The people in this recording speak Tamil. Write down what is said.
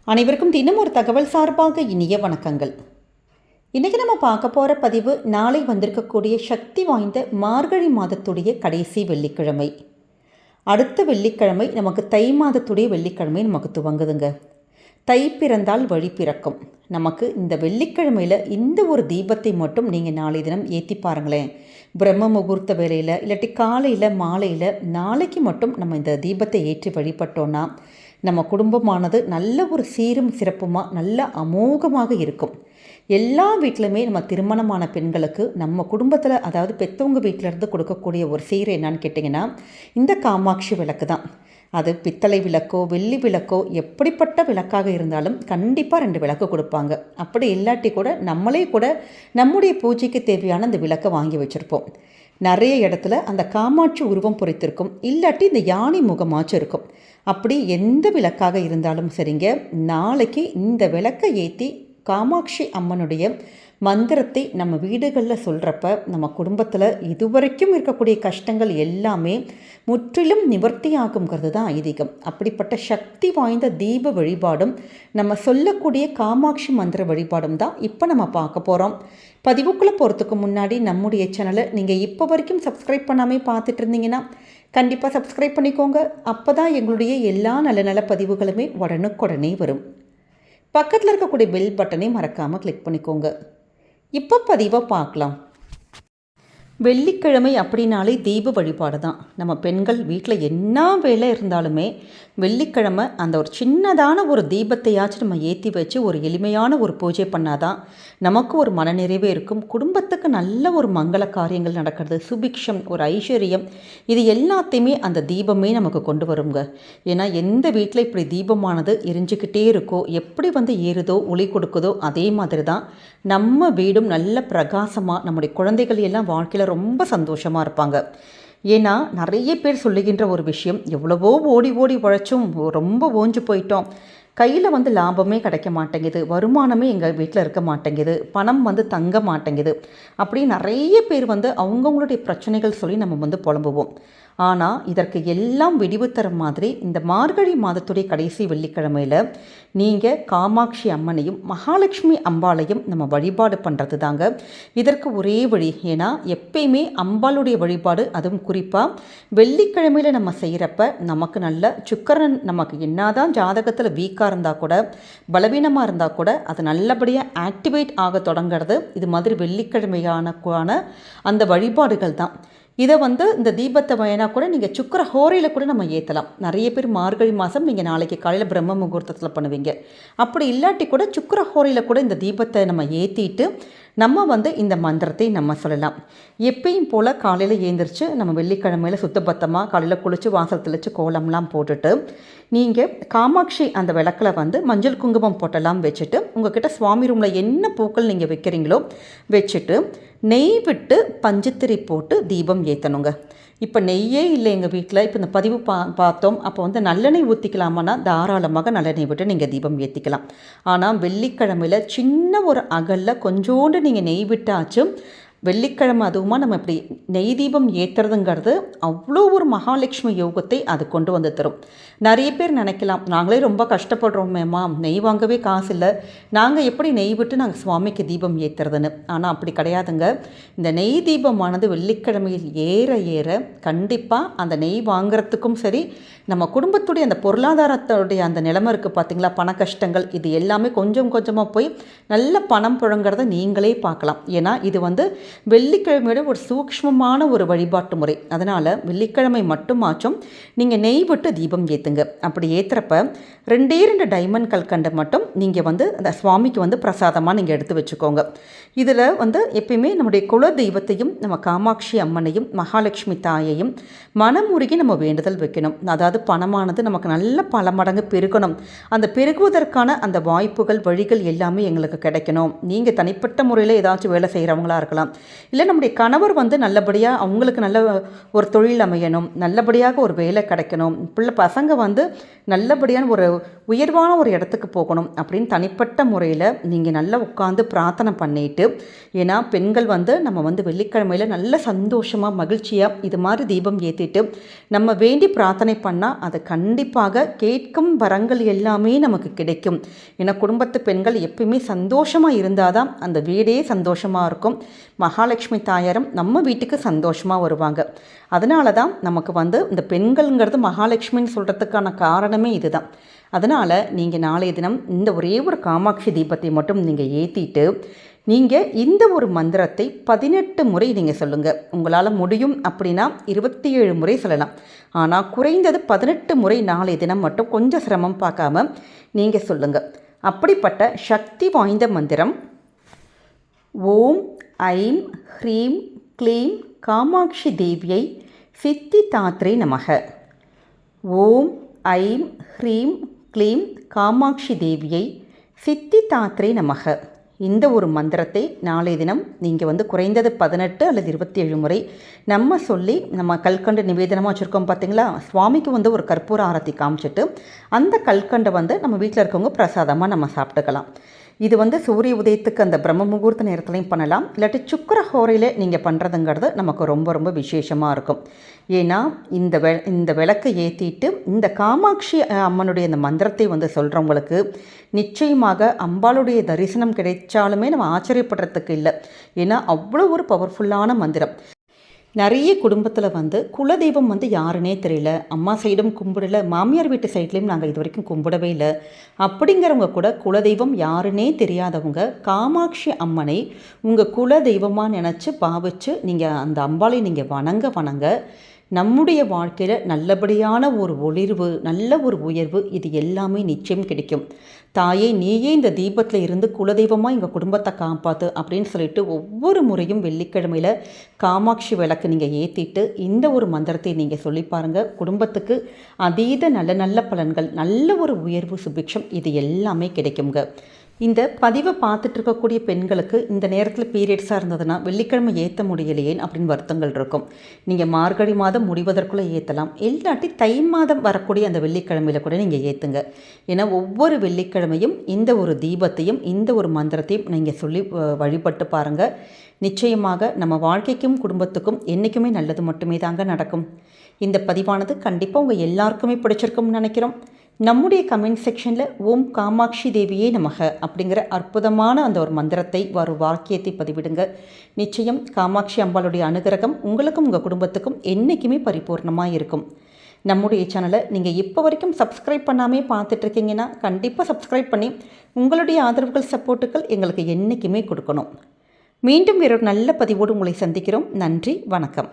அனைவருக்கும் தினம் ஒரு தகவல் சார்பாக இனிய வணக்கங்கள். இன்றைக்கி நம்ம பார்க்க போகிற பதிவு நாளை வந்திருக்கக்கூடிய சக்தி வாய்ந்த மார்கழி மாதத்துடைய கடைசி வெள்ளிக்கிழமை. அடுத்த வெள்ளிக்கிழமை நமக்கு தை மாதத்துடைய வெள்ளிக்கிழமை நமக்கு துவங்குதுங்க. தை பிறந்தால் வழி பிறக்கும். நமக்கு இந்த வெள்ளிக்கிழமையில் இந்த ஒரு தீபத்தை மட்டும் நீங்கள் நாளை தினம் ஏற்றி பாருங்களேன். பிரம்ம முகூர்த்த வேலையில் இல்லாட்டி காலையில் மாலையில் நாளைக்கு மட்டும் நம்ம இந்த தீபத்தை ஏற்றி வழிபட்டோன்னா நம்ம குடும்பமானது நல்ல ஒரு சீரும் சிறப்புமாக நல்ல அமோகமாக இருக்கும். எல்லா வீட்டிலுமே நம்ம திருமணமான பெண்களுக்கு நம்ம குடும்பத்தில், அதாவது பெற்றவங்க வீட்டிலேருந்து கொடுக்கக்கூடிய ஒரு சீரை என்னன்னு கேட்டிங்கன்னா இந்த காமாட்சி விளக்கு தான். அது பித்தளை விளக்கோ வெள்ளி விளக்கோ எப்படிப்பட்ட விளக்காக இருந்தாலும் கண்டிப்பாக 2 விளக்கு கொடுப்பாங்க. அப்படி இல்லாட்டி கூட நம்மளே கூட நம்முடைய பூஜைக்கு தேவையான அந்த விளக்கை வாங்கி வச்சுருப்போம். நிறைய இடத்துல அந்த காமாட்சி உருவம் பொறித்திருக்கும், இல்லாட்டி இந்த யானை முகமாச்சும் இருக்கும். அப்படி எந்த விளக்காக இருந்தாலும் சரிங்க, நாளைக்கு இந்த விளக்கை ஏற்றி காமாட்சி அம்மனுடைய மந்திரத்தை நம்ம வீடுகளில் சொல்கிறப்ப நம்ம குடும்பத்தில் இதுவரைக்கும் இருக்கக்கூடிய கஷ்டங்கள் எல்லாமே முற்றிலும் நிவர்த்தி ஆகுங்கிறது தான் ஐதீகம். அப்படிப்பட்ட சக்தி வாய்ந்த தீப வழிபாடும் நம்ம சொல்லக்கூடிய காமாட்சி மந்திர வழிபாடும் தான் இப்போ நம்ம பார்க்க போகிறோம். பதிவுக்குள்ளே போகிறதுக்கு முன்னாடி நம்முடைய சேனலை நீங்கள் இப்போ வரைக்கும் சப்ஸ்கிரைப் பண்ணாமல் பார்த்துட்டு இருந்தீங்கன்னா கண்டிப்பாக சப்ஸ்கிரைப் பண்ணிக்கோங்க. அப்போ தான் எங்களுடைய எல்லா நல்ல நல்ல பதிவுகளுமே உடனுக்குடனே வரும். பக்கத்தில் இருக்கக்கூடிய பெல் பட்டனை மறக்காமல் கிளிக் பண்ணிக்கோங்க. இப்போ பதிவை பார்க்கலாம். வெள்ளிக்கிழமை அப்படின்னாலே தீப வழிபாடு தான். நம்ம பெண்கள் வீட்டில் என்ன வேலை இருந்தாலுமே வெள்ளிக்கிழமை அந்த ஒரு சின்னதான ஒரு தீபத்தையாச்சும் நம்ம ஏற்றி வச்சு ஒரு எளிமையான ஒரு பூஜை பண்ணாதான் நமக்கு ஒரு மனநிறைவே இருக்கும். குடும்பத்துக்கு நல்ல ஒரு மங்கள காரியங்கள் நடக்கிறது, சுபிக்ஷம், ஒரு ஐஸ்வர்யம், இது எல்லாத்தையுமே அந்த தீபமே நமக்கு கொண்டு வருங்க. ஏன்னா எந்த வீட்டில் இப்படி தீபமானது எரிஞ்சிக்கிட்டே இருக்கோ, எப்படி ஏறுதோ ஒளி கொடுக்குதோ, அதே மாதிரி தான் நம்ம வீடும் நல்ல பிரகாசமாக நம்முடைய குழந்தைகள் எல்லாம் வாழ்க்கையில் ரொம்ப சந்தோஷமாக இருப்பாங்க. ஏன்னா நிறைய பேர் சொல்லுகின்ற ஒரு விஷயம், எவ்வளவோ ஓடி ஓடி உழைச்சும் ரொம்ப ஓஞ்சு போயிட்டோம், கையில் லாபமே கிடைக்க மாட்டேங்குது, வருமானமே எங்கள் வீட்டில் இருக்க மாட்டேங்குது, பணம் தங்க மாட்டேங்குது, அப்படி நிறைய பேர் அவங்கவுங்களுடைய பிரச்சனைகள் சொல்லி நம்ம புலம்புவோம். ஆனால் இதற்கு எல்லாம் விடிவு தர மாதிரி இந்த மார்கழி மாதத்துடைய கடைசி வெள்ளிக்கிழமையில் நீங்கள் காமாட்சி அம்மனையும் மகாலட்சுமி அம்பாளையும் நம்ம வழிபாடு பண்ணுறது தாங்க இதற்கு ஒரே வழி. ஏன்னா எப்பயுமே அம்பாளுடைய வழிபாடு, அதுவும் குறிப்பாக வெள்ளிக்கிழமையில் நம்ம செய்கிறப்ப நமக்கு நல்ல சுக்கிரன், நமக்கு என்னதான் ஜாதகத்தில் வீக்காக இருந்தால் கூட, பலவீனமாக இருந்தால் கூட அது நல்லபடியாக ஆக்டிவேட் ஆக தொடங்கிறது இது மாதிரி வெள்ளிக்கிழமையான அந்த வழிபாடுகள் தான். இதை இந்த தீபத்தை வேணா கூட நீங்கள் சுக்கிர ஹோரையில் கூட நம்ம ஏற்றலாம். நிறைய பேர் மார்கழி மாதம் நீங்கள் நாளைக்கு காலையில் பிரம்ம முகூர்த்தத்தில் பண்ணுவீங்க. அப்படி இல்லாட்டி கூட சுக்கிர ஹோரையில் கூட இந்த தீபத்தை நம்ம ஏற்றிட்டு நம்ம இந்த மந்திரத்தை நம்ம சொல்லலாம். எப்பயும் போல் காலையில் ஏந்திரிச்சு நம்ம வெள்ளிக்கிழமையில் சுத்தபத்தமாக காலையில் குளித்து வாசல் தெளித்து கோலம்லாம் போட்டுட்டு நீங்கள் காமாட்சி அந்த விளக்கில் மஞ்சள் குங்குமம் போட்டெல்லாம் வச்சுட்டு உங்கள்கிட்ட சுவாமி ரூமில் என்ன பூக்கள் நீங்கள் வைக்கிறீங்களோ வச்சுட்டு நெய் விட்டு பஞ்சுத்திரி போட்டு தீபம் ஏற்றணுங்க. இப்போ நெய்யே இல்லை எங்கள் வீட்டில், இப்போ இந்த பதிவு பார்த்தோம், அப்போ நல்லெண்ணெய் ஊற்றிக்கலாமான்னா தாராளமாக நல்லெண்ணெய் விட்டு நீங்கள் தீபம் ஏற்றிக்கலாம். ஆனால் வெள்ளிக்கிழமையில் சின்ன ஒரு அகலில் கொஞ்சோண்டு நீங்கள் நெய் விட்டாச்சும் வெள்ளிக்கிழமை அதுவுமா நம்ம இப்படி நெய் தீபம் ஏற்றுறதுங்கிறது அவ்வளோ ஒரு மகாலட்சுமி யோகத்தை அது கொண்டு தரும். நிறைய பேர் நினைக்கலாம், நாங்களே ரொம்ப கஷ்டப்படுறோமேம்மா, நெய் வாங்கவே காசு இல்லை, நாங்கள் எப்படி நெய் விட்டு நாங்கள் சுவாமிக்கு தீபம் ஏற்றுறதுன்னு. ஆனால் அப்படி கிடையாதுங்க. இந்த நெய் தீபமானது வெள்ளிக்கிழமையில் ஏற ஏற கண்டிப்பாக அந்த நெய் வாங்குறதுக்கும் சரி, நம்ம குடும்பத்துடைய அந்த பொருளாதாரத்துடைய அந்த நிலைமை இருக்குது பார்த்திங்களா, பண கஷ்டங்கள், இது எல்லாமே கொஞ்சம் கொஞ்சமாக போய் நல்ல பணம் புழங்கிறத நீங்களே பார்க்கலாம். ஏன்னா இது வெள்ளிக்கிழமையோட ஒரு சூக்ஷ்மமான ஒரு வழிபாட்டு முறை. அதனால் வெள்ளிக்கிழமை மட்டுமாச்சும் நீங்கள் நெய் விட்டு தீபம் ஏற்றுங்க. அப்படி ஏற்றுறப்ப 2 டைமண்ட் கல்கண்டை மட்டும் நீங்கள் அந்த சுவாமிக்கு பிரசாதமாக நீங்கள் எடுத்து வச்சுக்கோங்க. இதில் எப்பயுமே நம்முடைய குல தெய்வத்தையும் நம்ம காமாட்சி அம்மனையும் மகாலட்சுமி தாயையும் மனமுருகி நம்ம வேண்டுதல் வைக்கணும். அதாவது பணமானது நமக்கு நல்ல பல மடங்கு பெருகணும், அந்த பெருகுவதற்கான அந்த வாய்ப்புகள் வழிகள் எல்லாமே எங்களுக்கு கிடைக்கணும். நீங்கள் தனிப்பட்ட முறையில் ஏதாச்சும் வேலை செய்கிறவங்களா இருக்கலாம், இல்லை நம்முடைய கணவர் நல்லபடியாக அவங்களுக்கு நல்ல ஒரு தொழில் அமையணும், நல்லபடியாக ஒரு வேலை கிடைக்கணும், பிள்ளை பசங்க வந்து நல்லபடியான ஒரு உயர்வான ஒரு இடத்துக்கு போகணும் அப்படின்னு தனிப்பட்ட முறையில் நீங்கள் நல்லா உட்காந்து பிரார்த்தனை பண்ணிவிட்டு, ஏன்னா பெண்கள் வந்து நம்ம வந்து வெள்ளிக்கிழமையில் நல்ல சந்தோஷமாக மகிழ்ச்சியாக இது மாதிரி தீபம் ஏற்றிட்டு நம்ம வேண்டி பிரார்த்தனை பண்ணால் அது கண்டிப்பாக கேட்கும் வரங்கள் எல்லாமே நமக்கு கிடைக்கும். ஏன்னா குடும்பத்து பெண்கள் எப்பயுமே சந்தோஷமாக இருந்தால் தான் அந்த வீடே சந்தோஷமாக இருக்கும். மகாலட்சுமி தாயாரும் நம்ம வீட்டுக்கு சந்தோஷமாக வருவாங்க. அதனால தான் நமக்கு வந்து இந்த பெண்கள்ங்கிறது மகாலட்சுமின்னு சொல்கிறதுக்கான காரணமே இதுதான். அதனால் நீங்கள் நாளைய தினம் இந்த ஒரே ஒரு காமாட்சி தீபத்தை மட்டும் நீங்கள் ஏற்றிட்டு நீங்கள் இந்த ஒரு மந்திரத்தை 18 முறை நீங்கள் சொல்லுங்கள். உங்களால் முடியும் அப்படின்னா 27 முறை சொல்லலாம். ஆனால் குறைந்தது 18 முறை நாளைய தினம் மட்டும் கொஞ்சம் சிரமம் பார்க்காம நீங்கள் சொல்லுங்கள். அப்படிப்பட்ட சக்தி வாய்ந்த மந்திரம் ஓம் ஐம் ஹ்ரீம் க்ளீம் காமாட்சி தேவியை சித்தி தாத்ரே நமக. ஓம் ஐம் ஹ்ரீம் க்ளீம் காமாட்சி தேவியை சித்தி தாத்ரே நமக. இந்த ஒரு மந்திரத்தை நாளைய தினம் நீங்கள் வந்து குறைந்தது 18 அல்லது 27 முறை நம்ம சொல்லி, நம்ம கல்கண்டு நிவேதனமாக வச்சுருக்கோம் பார்த்தீங்களா, சுவாமிக்கு வந்து ஒரு கற்பூர ஆரத்தி காமிச்சிட்டு அந்த கல்கண்டை வந்து நம்ம வீட்டில் இருக்கவங்க பிரசாதமாக நம்ம சாப்பிட்டுக்கலாம். இது வந்து சூரிய உதயத்துக்கு அந்த பிரம்ம முகூர்த்த நேரத்துலையும் பண்ணலாம், இல்லாட்டி சுக்கிர ஹோரையில் நீங்கள் பண்ணுறதுங்கிறது நமக்கு ரொம்ப ரொம்ப விசேஷமாக இருக்கும். ஏன்னா இந்த விளக்கை ஏற்றிட்டு இந்த காமாட்சி அம்மனுடைய இந்த மந்திரத்தை வந்து சொல்கிறவங்களுக்கு நிச்சயமாக அம்பாளுடைய தரிசனம் கிடைச்சாலுமே நம்ம ஆச்சரியப்படுறதுக்கு இல்லை. ஏன்னா அவ்வளோ ஒரு பவர்ஃபுல்லான மந்திரம். நிறைய குடும்பத்தில் வந்து குலதெய்வம் வந்து யாருன்னே தெரியல, அம்மா சைடும் கும்பிடல, மாமியார் வீட்டு சைட்லேயும் நாங்கள் இது வரைக்கும் கும்பிடவே இல்லை அப்படிங்கிறவங்க கூட குலதெய்வம் யாருன்னே தெரியாதவங்க காமாட்சி அம்மனை உங்கள் குலதெய்வமாக நினச்சி பாவிச்சு நீங்கள் அந்த அம்பாளை நீங்கள் வணங்க நம்முடைய வாழ்க்கையில் நல்லபடியான ஒரு ஒளிர்வு, நல்ல ஒரு உயர்வு இது எல்லாமே நிச்சயம் கிடைக்கும். தாயே நீயே இந்த தீபத்தில் இருந்து குலதெய்வமாக எங்கள் குடும்பத்தை காப்பாற்று அப்படின்னு சொல்லிட்டு ஒவ்வொரு முறையும் வெள்ளிக்கிழமையில் காமாட்சி விளக்கு நீங்கள் ஏற்றிட்டு இந்த ஒரு மந்திரத்தை நீங்கள் சொல்லி பாருங்கள். குடும்பத்துக்கு அதீத நல்ல நல்ல பலன்கள், நல்ல ஒரு உயர்வு, சுபிக்ஷம் இது எல்லாமே கிடைக்குங்க. இந்த பதிவை பார்த்துட்டு இருக்கக்கூடிய பெண்களுக்கு இந்த நேரத்தில் பீரியட்ஸாக இருந்ததுன்னா வெள்ளிக்கிழமை ஏற்ற முடியலையே அப்படின்னு வருத்தங்கள் இருக்கும். நீங்கள் மார்கழி மாதம் முடிவதற்குள்ளே ஏற்றலாம், இல்லாட்டி தை மாதம் வரக்கூடிய அந்த வெள்ளிக்கிழமையில் கூட நீங்கள் ஏற்றுங்க. ஏன்னா ஒவ்வொரு வெள்ளிக்கிழமையும் இந்த ஒரு தீபத்தையும் இந்த ஒரு மந்திரத்தையும் நீங்கள் சொல்லி வழிபட்டு பாருங்கள். நிச்சயமாக நம்ம வாழ்க்கைக்கும் குடும்பத்துக்கும் என்றைக்குமே நல்லது மட்டுமே தாங்க நடக்கும். இந்த பதிவானது கண்டிப்பாக உங்கள் எல்லாருக்குமே பிடிச்சிருக்கும்னு நினைக்கிறோம். நம்முடைய கமெண்ட் செக்ஷனில் ஓம் காமாட்சி தேவியே நமக அப்படிங்கிற அற்புதமான அந்த ஒரு மந்திரத்தை ஒரு வாக்கியத்தை பதிவிடுங்க. நிச்சயம் காமாட்சி அம்பாளுடைய அனுகிரகம் உங்களுக்கும் உங்கள் குடும்பத்துக்கும் என்றைக்குமே பரிபூர்ணமாக இருக்கும். நம்முடைய சேனலை நீங்கள் இப்போ வரைக்கும் சப்ஸ்கிரைப் பண்ணாமே பார்த்துட்ருக்கீங்கன்னா கண்டிப்பாக சப்ஸ்கிரைப் பண்ணி உங்களுடைய ஆதரவுகள், சப்போர்ட்டுகள் எங்களுக்கு என்றைக்குமே கொடுக்கணும். மீண்டும் வேறொரு நல்ல பதிவோடு உங்களை சந்திக்கிறோம். நன்றி, வணக்கம்.